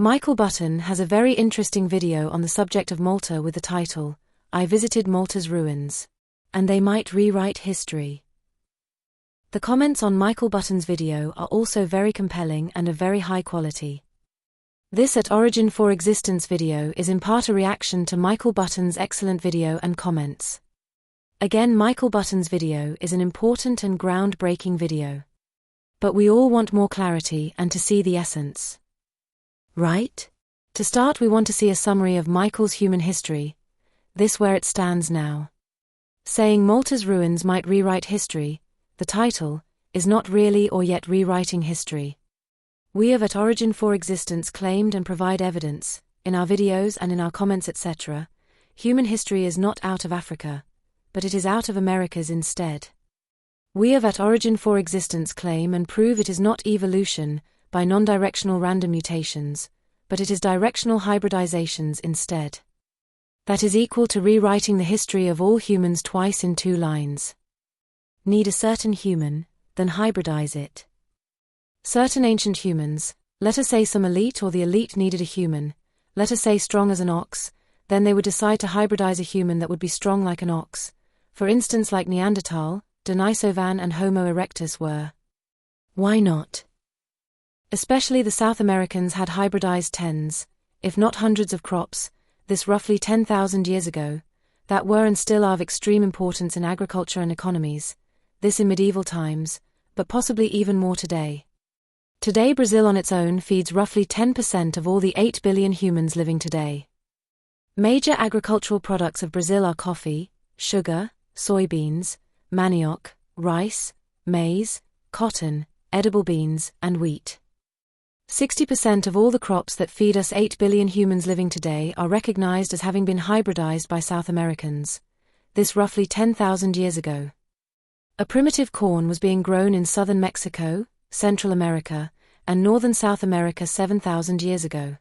Michael Button has a very interesting video on the subject of Malta with the title, "I Visited Malta's Ruins. And They Might Rewrite History." The comments on Michael Button's video are also very compelling and of very high quality. This At Origin for Existence video is in part a reaction to Michael Button's excellent video and comments. Again, Michael Button's video is an important and groundbreaking video. But we all want more clarity and to see the essence. Right? To start, we want to see a summary of Michael's human history, this where it stands now. Saying Malta's ruins might rewrite history, the title, is not really or yet rewriting history. We have At Origin for Existence claimed and provide evidence, in our videos and in our comments etc., human history is not out of Africa, but it is out of Americas instead. We have At Origin for Existence claim and prove it is not evolution, by non-directional random mutations, but it is directional hybridizations instead. That is equal to rewriting the history of all humans twice in 2 lines. Need a certain human, then hybridize it. Certain ancient humans, let us say some elite or the elite needed a human, let us say strong as an ox, then they would decide to hybridize a human that would be strong like an ox, for instance like Neanderthal, Denisovan and Homo erectus were. Why not? Especially the South Americans had hybridized tens, if not hundreds of crops, this roughly 10,000 years ago, that were and still are of extreme importance in agriculture and economies, this in medieval times, but possibly even more today. Today Brazil on its own feeds roughly 10% of all the 8 billion humans living today. Major agricultural products of Brazil are coffee, sugar, soybeans, manioc, rice, maize, cotton, edible beans, and wheat. 60% of all the crops that feed us 8 billion humans living today are recognized as having been hybridized by South Americans, this roughly 10,000 years ago. A primitive corn was being grown in southern Mexico, Central America, and northern South America 7,000 years ago.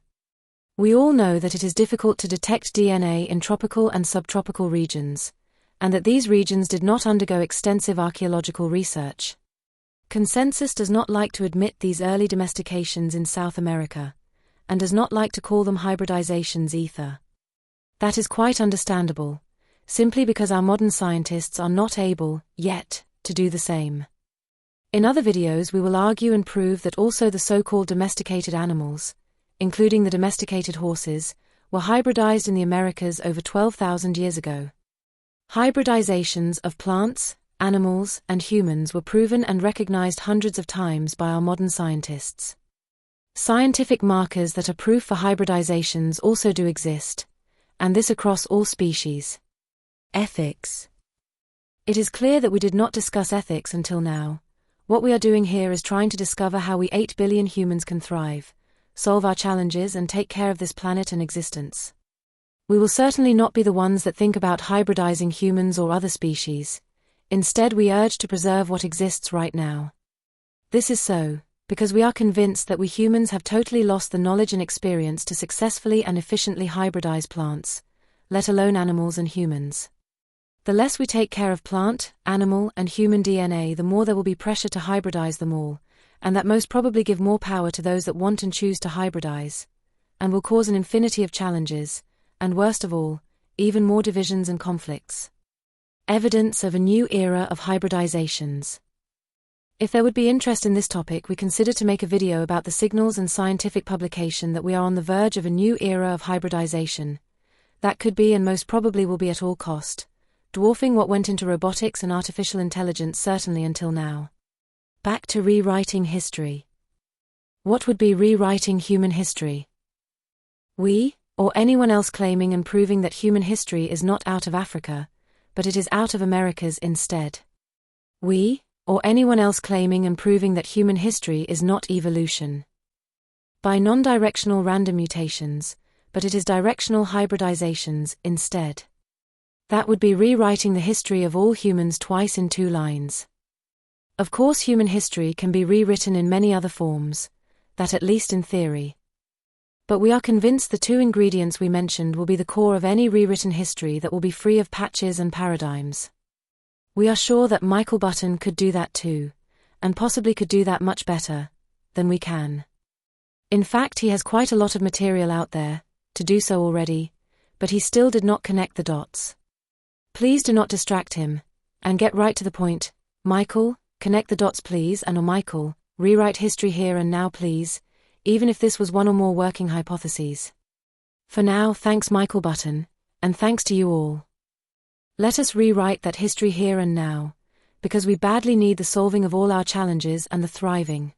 We all know that it is difficult to detect DNA in tropical and subtropical regions, and that these regions did not undergo extensive archaeological research. Consensus does not like to admit these early domestications in South America, and does not like to call them hybridizations either. That is quite understandable, simply because our modern scientists are not able, yet, to do the same. In other videos we will argue and prove that also the so-called domesticated animals, including the domesticated horses, were hybridized in the Americas over 12,000 years ago. Hybridizations of plants, animals, and humans were proven and recognized hundreds of times by our modern scientists. Scientific markers that are proof for hybridizations also do exist, and this across all species. Ethics. It is clear that we did not discuss ethics until now. What we are doing here is trying to discover how we 8 billion humans can thrive, solve our challenges and take care of this planet and existence. We will certainly not be the ones that think about hybridizing humans or other species. Instead, we urge to preserve what exists right now. This is so, because we are convinced that we humans have totally lost the knowledge and experience to successfully and efficiently hybridize plants, let alone animals and humans. The less we take care of plant, animal, and human DNA, the more there will be pressure to hybridize them all, and that most probably give more power to those that want and choose to hybridize, and will cause an infinity of challenges, and worst of all, even more divisions and conflicts. Evidence of a new era of hybridizations. If there would be interest in this topic, we consider to make a video about the signals and scientific publication that we are on the verge of a new era of hybridization. That could be and most probably will be at all cost, dwarfing what went into robotics and artificial intelligence certainly until now. Back to rewriting history. What would be rewriting human history? We, or anyone else claiming and proving that human history is not out of Africa, but it is out of Americas instead. We, or anyone else claiming and proving that human history is not evolution. By non-directional random mutations, but it is directional hybridizations instead. That would be rewriting the history of all humans twice in 2 lines. Of course, human history can be rewritten in many other forms, that at least in theory. But we are convinced the 2 ingredients we mentioned will be the core of any rewritten history that will be free of patches and paradigms. We are sure that Michael Button could do that too, and possibly could do that much better than we can. In fact, he has quite a lot of material out there to do so already, but he still did not connect the dots. Please do not distract him, and get right to the point. Michael, connect the dots please, and or Michael, rewrite history here and now please, even if this was one or more working hypotheses. For now, thanks Michael Button, and thanks to you all. Let us rewrite that history here and now, because we badly need the solving of all our challenges and the thriving.